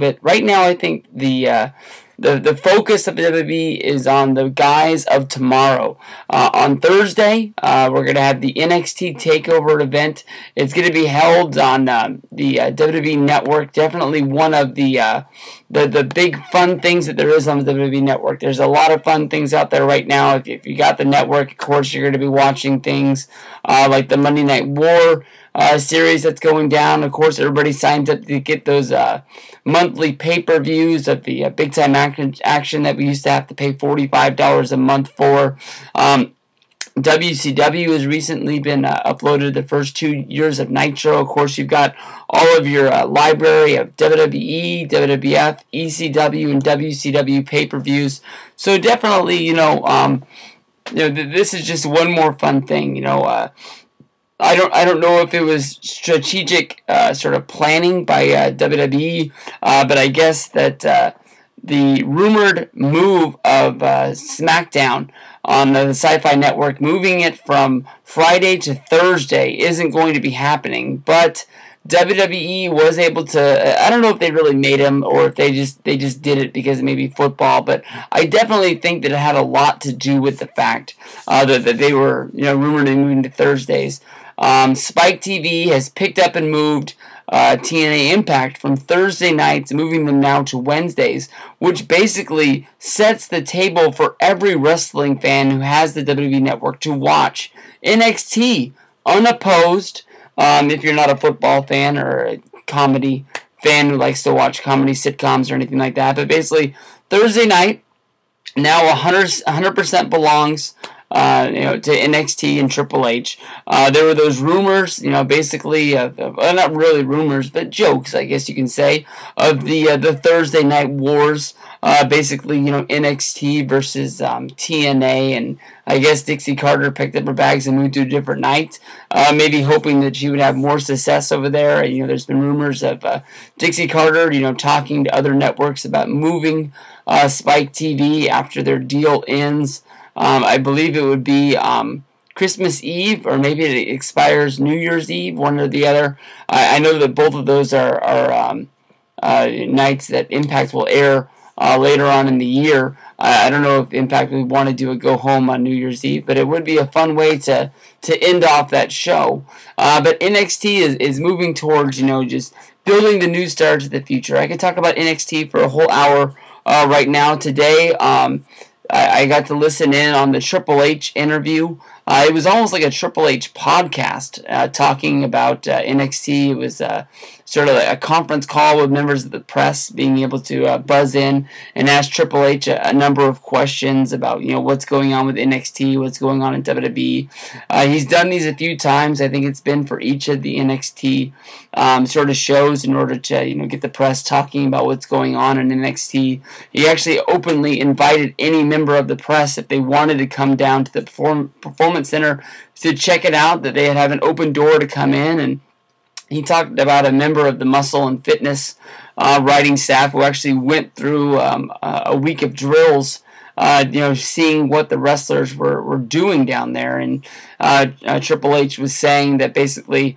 But right now, I think the focus of the WWE is on the guys of tomorrow. On Thursday, we're going to have the NXT Takeover event. It's going to be held on the WWE Network. Definitely one of the big fun things that there is on the WWE Network. There's a lot of fun things out there right now. If you got the network, of course, you're going to be watching things like the Monday Night War series that's going down. Of course, everybody signs up to get those monthly pay-per-views of the big-time action that we used to have to pay $45 a month for. WCW has recently been uploaded the first 2 years of Nitro. Of course, you've got all of your library of WWE, WWF, ECW, and WCW pay-per-views. So definitely, this is just one more fun thing. I don't know if it was strategic sort of planning by WWE, but I guess that the rumored move of SmackDown on the Sci-Fi Network, moving it from Friday to Thursday, isn't going to be happening. But WWE was able to, I don't know if they really made him or if they just did it because of maybe football, but I definitely think that it had a lot to do with the fact that they were rumored to moving to Thursdays. Spike TV has picked up and moved TNA Impact from Thursday nights, moving them now to Wednesdays, which basically sets the table for every wrestling fan who has the WWE Network to watch NXT unopposed. If you're not a football fan or a comedy fan who likes to watch comedy sitcoms or anything like that, but basically Thursday night now 100% belongs to NXT and Triple H. There were those rumors, basically, not really rumors, but jokes, I guess you can say, of the Thursday night wars. Basically, NXT versus TNA, and I guess Dixie Carter picked up her bags and moved to a different night, maybe hoping that she would have more success over there. There's been rumors of Dixie Carter, talking to other networks about moving Spike TV after their deal ends. I believe it would be Christmas Eve, or maybe it expires New Year's Eve, one or the other. I know that both of those are nights that Impact will air later on in the year. I don't know if Impact would want to do a go-home on New Year's Eve, but it would be a fun way to end off that show. But NXT is moving towards, just building the new stars of the future. I could talk about NXT for a whole hour right now today. I got to listen in on the Triple H interview. It was almost like a Triple H podcast talking about NXT. It was sort of like a conference call with members of the press being able to buzz in and ask Triple H a number of questions about what's going on with NXT, what's going on in WWE. He's done these a few times. I think it's been for each of the NXT sort of shows in order to get the press talking about what's going on in NXT. He actually openly invited any member of the press, if they wanted to come down to the Performance Center to check it out, that they'd have an open door to come in. And he talked about a member of the Muscle and Fitness writing staff who actually went through a week of drills, seeing what the wrestlers were doing down there. And Triple H was saying that basically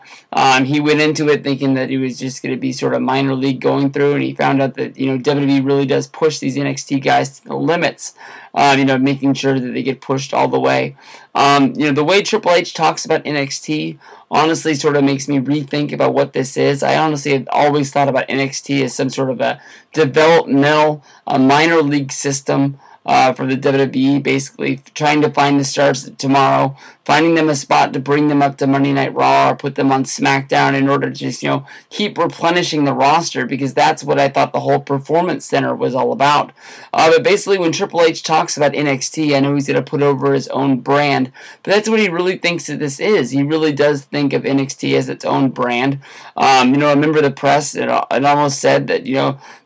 he went into it thinking that he was just going to be sort of minor league going through, and he found out that WWE really does push these NXT guys to the limits, making sure that they get pushed all the way. The way Triple H talks about NXT honestly sort of makes me rethink about what this is. I honestly have always thought about NXT as some sort of a developmental, minor league system for the WWE, basically trying to find the stars tomorrow, finding them a spot to bring them up to Monday Night Raw or put them on SmackDown in order to just, keep replenishing the roster, because that's what I thought the whole Performance Center was all about. But basically, when Triple H talks about NXT, I know he's going to put over his own brand, but that's what he really thinks that this is. He really does think of NXT as its own brand. A member of the press, it almost said that,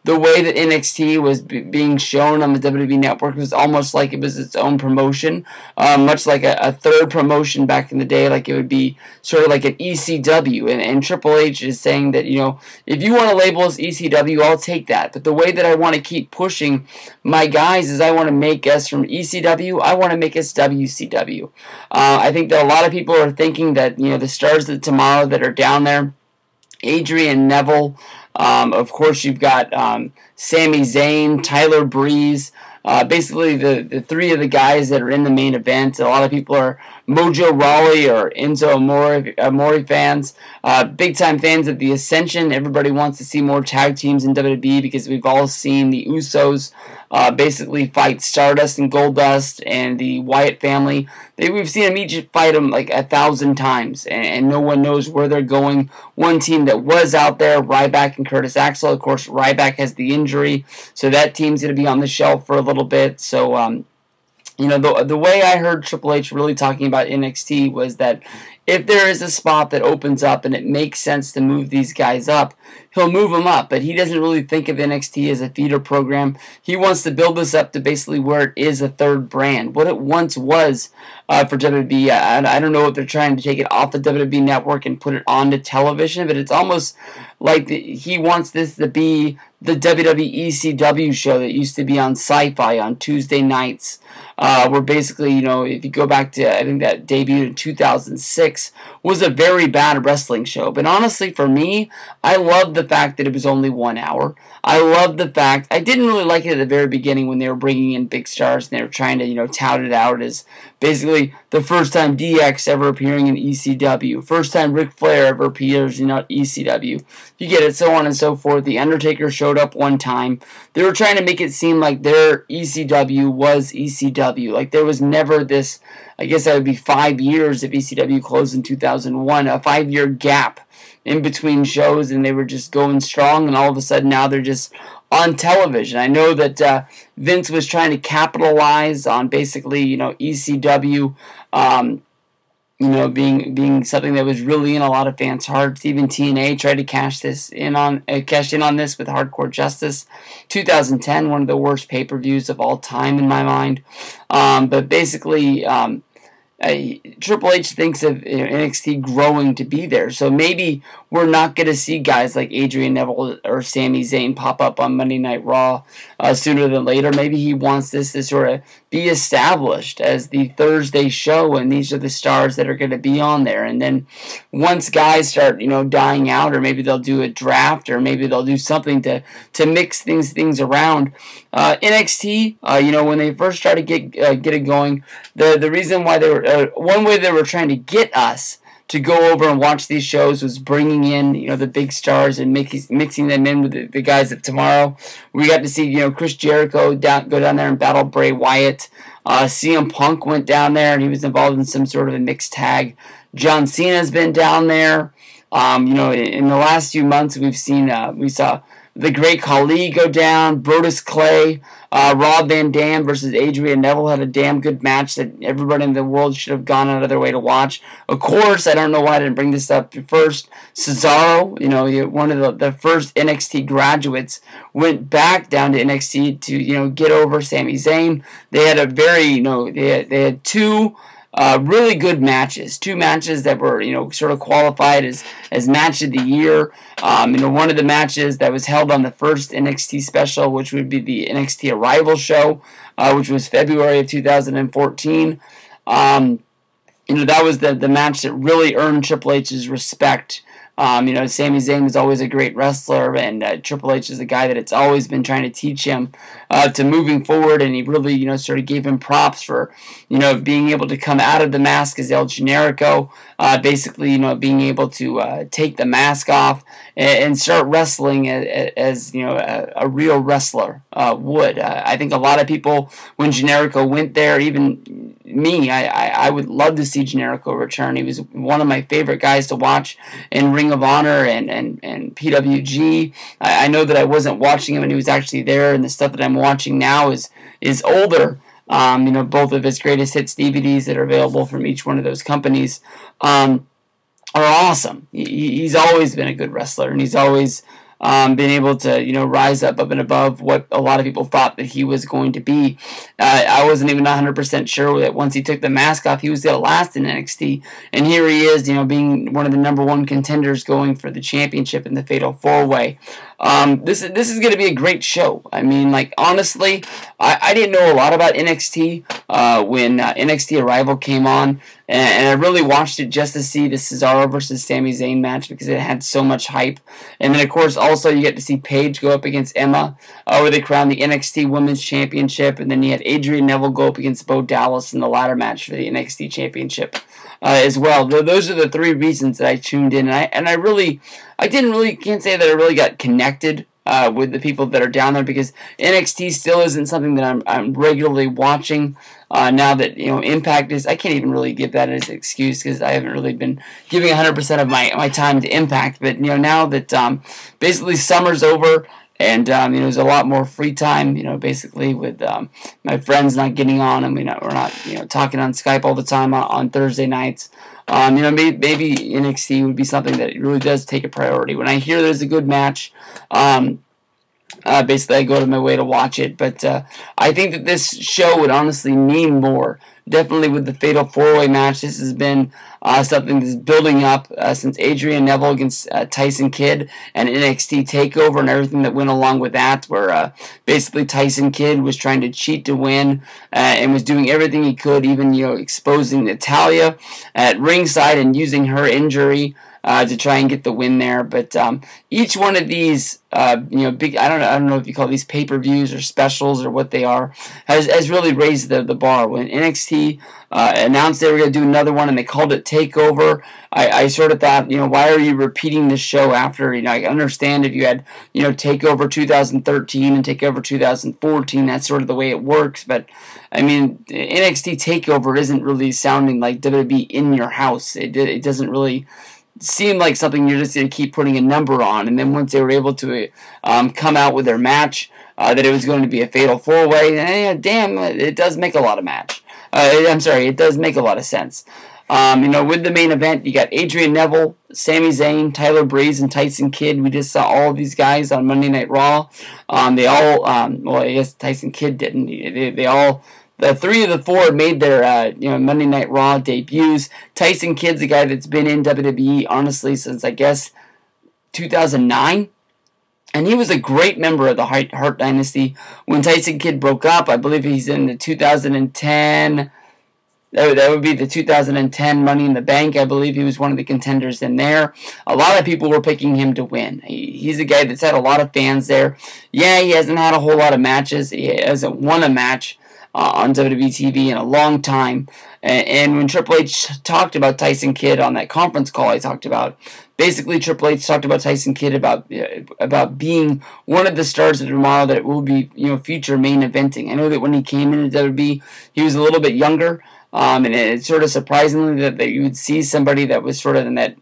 the way that NXT was being shown on the WWE Network was almost like it was its own promotion, much like a third promotion back in the day, like it would be sort of like an ECW. And Triple H is saying that, if you want to label us ECW, I'll take that. But the way that I want to keep pushing my guys is I want to make us from ECW, I want to make us WCW. I think that a lot of people are thinking that, the stars of tomorrow that are down there, Adrian Neville, Of course, you've got Sami Zayn, Tyler Breeze. Basically, the three of the guys that are in the main event. A lot of people are Mojo Rawley or Enzo Amore fans. Big-time fans of the Ascension. Everybody wants to see more tag teams in WWE because we've all seen the Usos basically fight Stardust and Goldust and the Wyatt family. We've seen them each fight them like 1,000 times, and no one knows where they're going. One team that was out there, Ryback and Curtis Axel. Of course, Ryback has the injury, so that team's going to be on the shelf for a little bit. So, the way I heard Triple H really talking about NXT was that if there is a spot that opens up and it makes sense to move these guys up, he'll move them up. But he doesn't really think of NXT as a feeder program. He wants to build this up to basically where it is a third brand, what it once was for WWE. I don't know if they're trying to take it off the WWE Network and put it onto television, but it's almost like he wants this to be the WWE ECW show that used to be on Sci-Fi on Tuesday nights, where basically, if you go back to, I think that debuted in 2006, was a very bad wrestling show. But honestly, for me, I loved the fact that it was only 1 hour. I loved the fact, I didn't really like it at the very beginning when they were bringing in big stars and they were trying to, tout it out as basically the first time DX ever appearing in ECW, first time Ric Flair ever appears in ECW. You get it, so on and so forth. The Undertaker showed up one time. They were trying to make it seem like their ECW was ECW. Like there was never this, I guess that would be 5 years if ECW closed in 2001, a 5-year gap in between shows, and they were just going strong, and all of a sudden now they're just on television. I know that Vince was trying to capitalize on basically, ECW, being something that was really in a lot of fans' hearts. Even TNA tried to cash in on this with Hardcore Justice. 2010, one of the worst pay-per-views of all time in my mind. But basically, Triple H thinks of NXT growing to be there. So maybe we're not going to see guys like Adrian Neville or Sami Zayn pop up on Monday Night Raw sooner than later. Maybe he wants this to sort of be established as the Thursday show, and these are the stars that are going to be on there. And then once guys start, dying out, or maybe they'll do a draft, or maybe they'll do something to mix things around. NXT, when they first started get it going, the reason why they were one way they were trying to get us to go over and watch these shows was bringing in, the big stars and mixing them in with the guys of tomorrow. We got to see, Chris Jericho go down there and battle Bray Wyatt. CM Punk went down there and he was involved in some sort of a mixed tag. John Cena's been down there. In the last few months we saw the Great Khali go down, Brodus Clay, Rob Van Dam versus Adrian Neville had a damn good match that everybody in the world should have gone out of their way to watch. Of course, I don't know why I didn't bring this up first. Cesaro, one of the first NXT graduates, went back down to NXT to, get over Sami Zayn. They had a very, they had two really good matches. Two matches that were, sort of qualified as match of the year. One of the matches that was held on the first NXT special, which would be the NXT Arrival show, which was February of 2014. That was the match that really earned Triple H's respect. Sami Zayn was always a great wrestler, and Triple H is a guy that it's always been trying to teach him to moving forward, and he really, sort of gave him props for, being able to come out of the mask as El Generico, basically, being able to take the mask off and start wrestling as a real wrestler would. I think a lot of people, when Generico went there, even me, I would love to see Generico return. He was one of my favorite guys to watch in Ring of Honor and PWG. I know that I wasn't watching him when he was actually there, and the stuff that I'm watching now is older. Both of his greatest hits DVDs that are available from each one of those companies are awesome. He's always been a good wrestler, and he's always been able to, rise up and above what a lot of people thought that he was going to be. I wasn't even 100% sure that once he took the mask off, he was going to last in NXT. And here he is, being one of the #1 contenders going for the championship in the Fatal 4-Way. This is going to be a great show. I mean, honestly, I didn't know a lot about NXT, when NXT Arrival came on, and I really watched it just to see the Cesaro versus Sami Zayn match because it had so much hype. And then, of course, also you get to see Paige go up against Emma, where they crowned the NXT Women's Championship, and then you had Adrian Neville go up against Bo Dallas in the ladder match for the NXT Championship as well. Those are the three reasons that I tuned in, and I can't say that I really got connected with the people that are down there because NXT still isn't something that I'm regularly watching. Now that Impact is, I can't even really give that as an excuse because I haven't really been giving 100% of my time to Impact. But now that basically summer's over and there's a lot more free time, basically with my friends not getting on and we're not talking on Skype all the time on Thursday nights. Maybe NXT would be something that really does take a priority. When I hear there's a good match, basically I go to my way to watch it. But I think that this show would honestly mean more. Definitely with the Fatal 4-Way match, this has been something that's building up since Adrian Neville against Tyson Kidd and NXT TakeOver and everything that went along with that, where basically Tyson Kidd was trying to cheat to win and was doing everything he could, even exposing Natalya at ringside and using her injury to try and get the win there. But each one of these, big, I don't know if you call these pay-per-views or specials or what they are, has really raised the bar. When NXT announced they were going to do another one and they called it TakeOver, I sort of thought, why are you repeating this show after, I understand if you had, TakeOver 2013 and TakeOver 2014, that's sort of the way it works, but I mean, NXT TakeOver isn't really sounding like WWE in your house. It doesn't really seemed like something you're just going to keep putting a number on. And then once they were able to come out with their match, that it was going to be a Fatal 4-Way, damn, it does make a lot of it does make a lot of sense. With the main event, you got Adrian Neville, Sami Zayn, Tyler Breeze, and Tyson Kidd. We just saw all of these guys on Monday Night Raw. They all, well, I guess Tyson Kidd didn't. They all... The three of the four made their Monday Night Raw debuts. Tyson Kidd's a guy that's been in WWE, honestly, since, I guess, 2009. And he was a great member of the Hart Dynasty. When Tyson Kidd broke up, I believe he's in the 2010... That would be the 2010 Money in the Bank. I believe he was one of the contenders in there. A lot of people were picking him to win. He's a guy that's had a lot of fans there. Yeah, he hasn't had a whole lot of matches. He hasn't won a match on WWE TV in a long time. And when Triple H talked about Tyson Kidd on that conference call I talked about, basically Triple H talked about Tyson Kidd about being one of the stars of tomorrow that will be future main eventing. I know that when he came into WWE, he was a little bit younger, and it's sort of surprisingly that you would see somebody that was sort of in that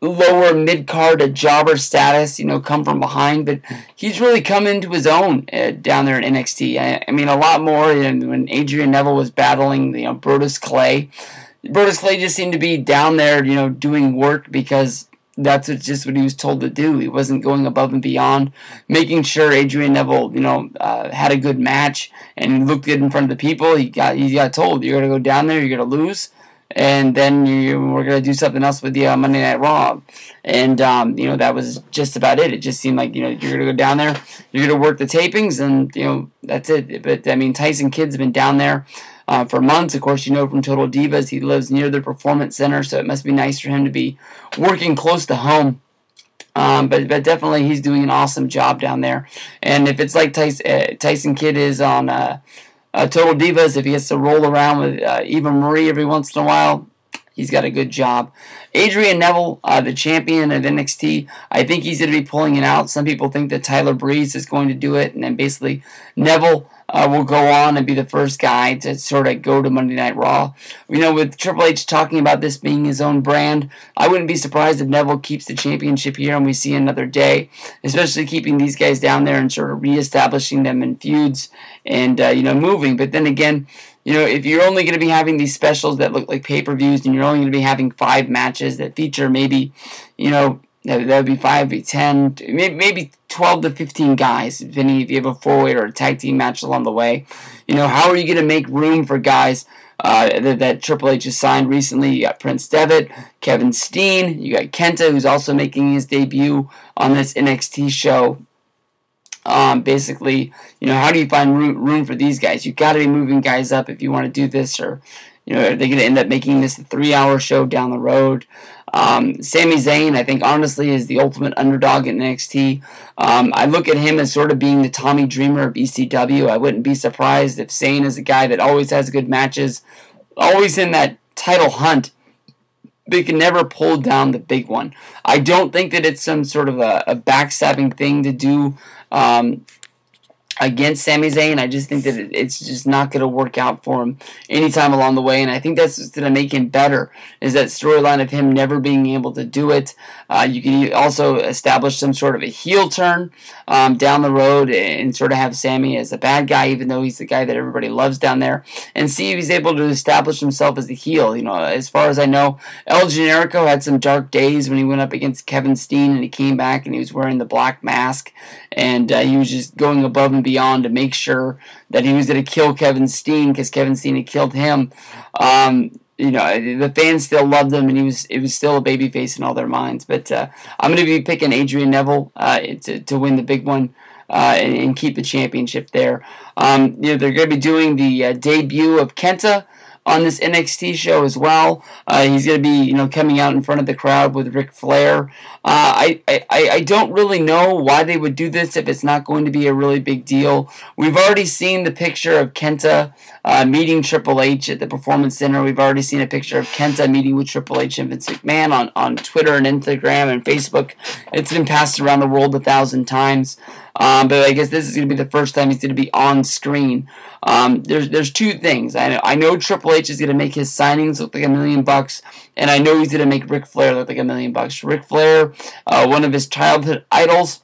lower mid-card jobber status, come from behind, but he's really come into his own down there in NXT. I mean, a lot more when Adrian Neville was battling, Brodus Clay. Brodus Clay just seemed to be down there, doing work because that's just what he was told to do. He wasn't going above and beyond, making sure Adrian Neville, had a good match and looked good in front of the people. He got told, you're going to go down there, you're going to lose, and then we're going to do something else with the Monday Night Raw. And, that was just about it. It just seemed like, you're going to go down there, you're going to work the tapings, and, that's it. But, I mean, Tyson Kidd's been down there for months. Of course, from Total Divas, he lives near the Performance Center, so it must be nice for him to be working close to home. But definitely he's doing an awesome job down there. And if it's like Tyson Kidd is on Total Divas, if he gets to roll around with Eva Marie every once in a while, he's got a good job. Adrian Neville, the champion of NXT, I think he's going to be pulling it out. Some people think that Tyler Breeze is going to do it, and then basically Neville will go on and be the first guy to sort of go to Monday Night Raw. With Triple H talking about this being his own brand, I wouldn't be surprised if Neville keeps the championship here and we see another day, especially keeping these guys down there and sort of reestablishing them in feuds and, moving. But then again, if you're only going to be having these specials that look like pay-per-views and you're only going to be having 5 matches that feature maybe, that would be 5, 10, maybe 12 to 15 guys, depending if you have a 4-way or a tag team match along the way. How are you going to make room for guys that Triple H has signed recently? You got Prince Devitt, Kevin Steen, you got Kenta, who's also making his debut on this NXT show. Basically, how do you find room for these guys? You got to be moving guys up if you want to do this, or are they going to end up making this a 3-hour show down the road? Sami Zayn, I think, honestly, is the ultimate underdog in NXT. I look at him as sort of being the Tommy Dreamer of ECW. I wouldn't be surprised if Zayn is a guy that always has good matches, always in that title hunt, but can never pull down the big one. I don't think that it's some sort of a backstabbing thing to do against Sami Zayn. I just think that it's just not going to work out for him anytime along the way, and I think that's what's going to make him better, is that storyline of him never being able to do it. You can also establish some sort of a heel turn down the road and sort of have Sami as a bad guy, even though he's the guy that everybody loves down there, and see if he's able to establish himself as the heel. As far as I know, El Generico had some dark days when he went up against Kevin Steen, and he came back and he was wearing the black mask, and he was just going above and beyond to make sure that he was going to kill Kevin Steen, because Kevin Steen had killed him. The fans still loved him, and it was still a babyface in all their minds. But I'm going to be picking Adrian Neville to win the big one and keep the championship there. They're going to be doing the debut of Kenta on this NXT show as well. He's going to be, coming out in front of the crowd with Ric Flair. I don't really know why they would do this if it's not going to be a really big deal. We've already seen the picture of Kenta meeting Triple H at the Performance Center. We've already seen a picture of Kenta meeting with Triple H and Vince McMahon on Twitter and Instagram and Facebook. It's been passed around the world 1,000 times. But I guess this is going to be the first time he's going to be on screen. There's two things. I know Triple H is going to make his signings look like $1 million, and I know he's going to make Ric Flair look like $1 million. Ric Flair, one of his childhood idols.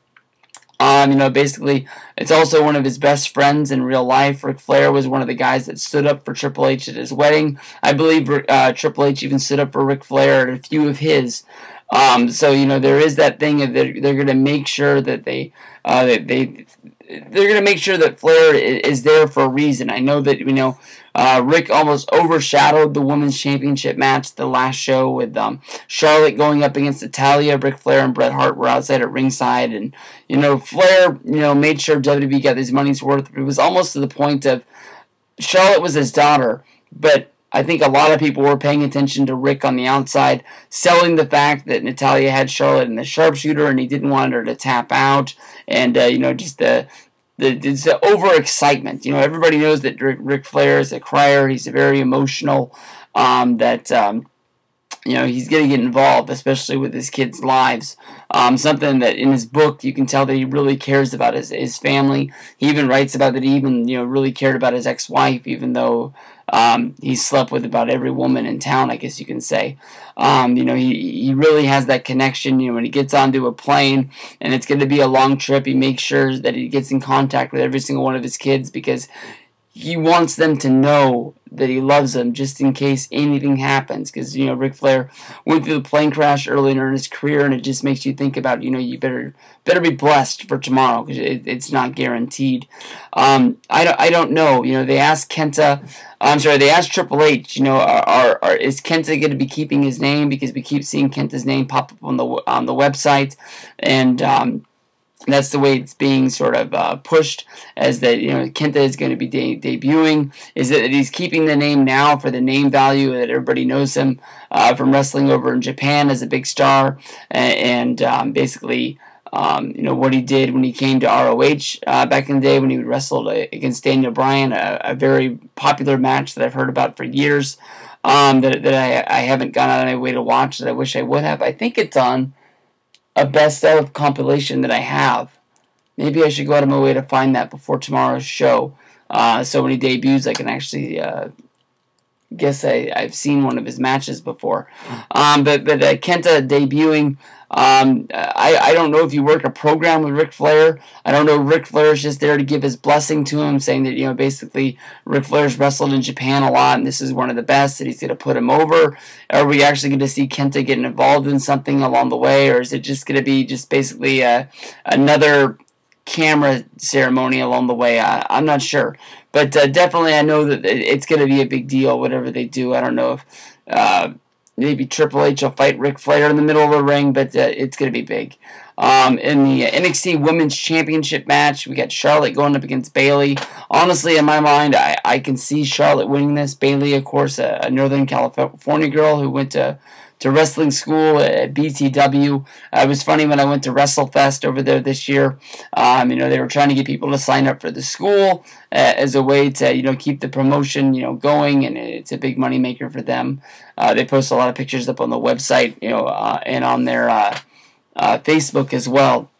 Basically, it's also one of his best friends in real life. Ric Flair was one of the guys that stood up for Triple H at his wedding. I believe Triple H even stood up for Ric Flair at a few of his. So there is that thing of they're going to make sure that they're going to make sure that Flair is there for a reason. I know that Rick almost overshadowed the Women's Championship match the last show with Charlotte going up against Natalya. Ric Flair and Bret Hart were outside at ringside, and Flair made sure WWE got his money's worth. It was almost to the point of Charlotte was his daughter, but I think a lot of people were paying attention to Rick on the outside, selling the fact that Natalya had Charlotte in the sharpshooter and he didn't want her to tap out, and just the overexcitement. Everybody knows that Ric Flair is a crier. He's very emotional. He's going to get involved, especially with his kids' lives. Something that in his book you can tell that he really cares about his family. He even writes about that he even really cared about his ex-wife, even though he slept with about every woman in town, I guess you can say. He really has that connection. When he gets onto a plane and it's going to be a long trip, he makes sure that he gets in contact with every single one of his kids, because he wants them to know that he loves them just in case anything happens. Because, Ric Flair went through the plane crash earlier in his career, and it just makes you think about, you better be blessed for tomorrow, because it's not guaranteed. I don't know. They asked Kenta, they asked Triple H, is Kenta going to be keeping his name? Because we keep seeing Kenta's name pop up on the website, and that's the way it's being sort of pushed, as that Kenta is going to be debuting. Is it that he's keeping the name now for the name value, that everybody knows him from wrestling over in Japan as a big star, and basically what he did when he came to ROH back in the day when he wrestled against Daniel Bryan, a very popular match that I've heard about for years, that I haven't gone out of my way to watch, that I wish I would have. I think it's on a best of compilation that I have. Maybe I should go out of my way to find that before tomorrow's show. So when he debuts, I can actually guess I've seen one of his matches before. But Kenta debuting, I don't know if you work a program with Ric Flair. I don't know if Ric Flair is just there to give his blessing to him, saying that, basically Ric Flair's wrestled in Japan a lot and this is one of the best, that he's going to put him over. Are we actually going to see Kenta getting involved in something along the way, or is it just going to be just basically another camera ceremony along the way? I'm not sure. But definitely I know that it's going to be a big deal, whatever they do. I don't know if maybe Triple H will fight Ric Flair in the middle of the ring, but it's going to be big. In the NXT Women's Championship match, we got Charlotte going up against Bayley. Honestly, in my mind, I can see Charlotte winning this. Bayley, of course, a Northern California girl who went to wrestling school at BTW. It was funny when I went to WrestleFest over there this year. They were trying to get people to sign up for the school as a way to, keep the promotion, going, and it's a big money maker for them. They post a lot of pictures up on the website, and on their Facebook as well.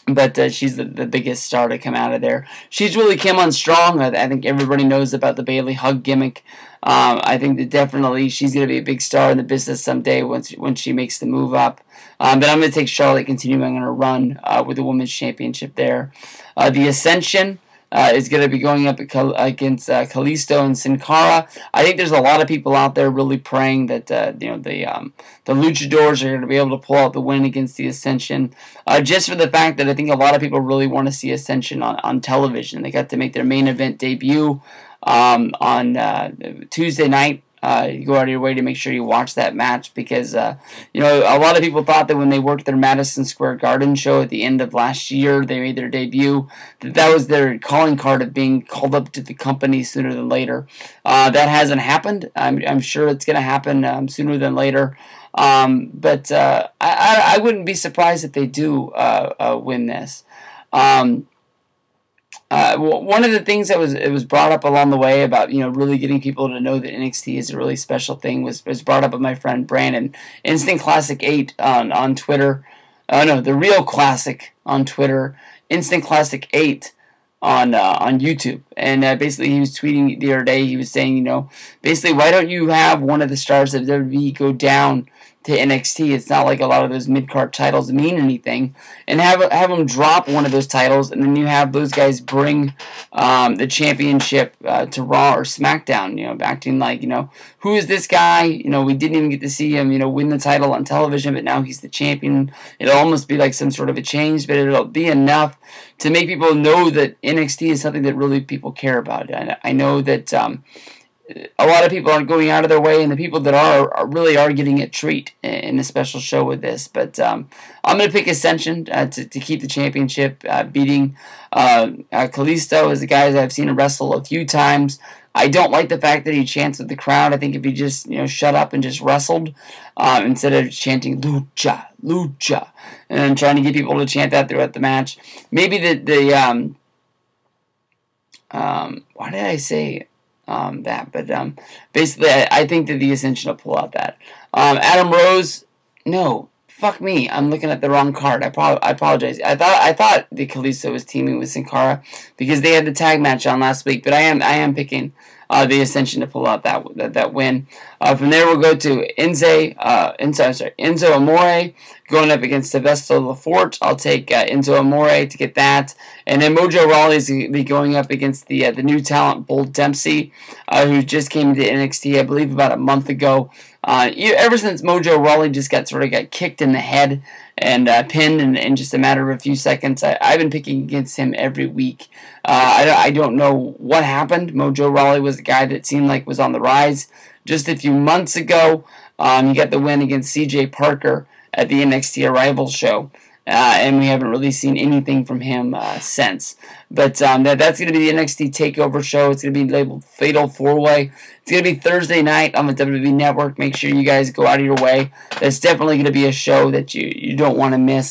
But she's the biggest star to come out of there. She's really come on strong. I think everybody knows about the Bayley hug gimmick. I think that definitely she's going to be a big star in the business someday when she makes the move up. But I'm going to take Charlotte continuing on her run with the Women's Championship there. The Ascension is going to be going up against Kalisto and Sin Cara. I think there's a lot of people out there really praying that the Luchadors are going to be able to pull out the win against the Ascension, just for the fact that I think a lot of people really want to see Ascension on television. They got to make their main event debut on Tuesday night. You go out of your way to make sure you watch that match because, a lot of people thought that when they worked their Madison Square Garden show at the end of last year, they made their debut, that was their calling card of being called up to the company sooner than later. That hasn't happened. I'm sure it's going to happen sooner than later. But I wouldn't be surprised if they do win this. One of the things that was brought up along the way about really getting people to know that NXT is a really special thing was brought up by my friend Brandon. Instant Classic 8 on Twitter. The Real Classic on Twitter. Instant Classic 8 on YouTube. And basically he was tweeting the other day. He was saying, basically why don't you have one of the stars of WWE go down to NXT? It's not like a lot of those mid-card titles mean anything, and have them drop one of those titles, and then you have those guys bring the championship to Raw or SmackDown, acting like, who is this guy? We didn't even get to see him, win the title on television, but now he's the champion. It'll almost be like some sort of a change, but it'll be enough to make people know that NXT is something that really people care about. I know that a lot of people aren't going out of their way, and the people that are really getting a treat in a special show with this. But I'm going to pick Ascension to keep the championship, beating Kalisto as a guy that I've seen him wrestle a few times. I don't like the fact that he chants with the crowd. I think if he just shut up and just wrestled instead of chanting Lucha, Lucha, and trying to get people to chant that throughout the match. Maybe why did I say that? But basically, I think that the Ascension will pull out that. Adam Rose, no, fuck me, I'm looking at the wrong card. I apologize. I thought the Kalisto was teaming with Sin Cara because they had the tag match on last week. But I am picking the Ascension to pull out that win. From there, we'll go to Enzo Amore going up against Sylvester Lafort. I'll take Enzo Amore to get that. And then Mojo Rawley is going to be going up against the new talent, Bold Dempsey, who just came to NXT, I believe, about a month ago. Ever since Mojo Rawley just got kicked in the head and pinned in just a matter of a few seconds, I've been picking against him every week. I don't know what happened. Mojo Rawley was the guy that seemed like was on the rise just a few months ago. He got the win against CJ Parker at the NXT Arrival show. And we haven't really seen anything from him since. But that's going to be the NXT Takeover show. It's going to be labeled Fatal 4-Way. It's going to be Thursday night on the WWE Network. Make sure you guys go out of your way. That's definitely going to be a show that you don't want to miss.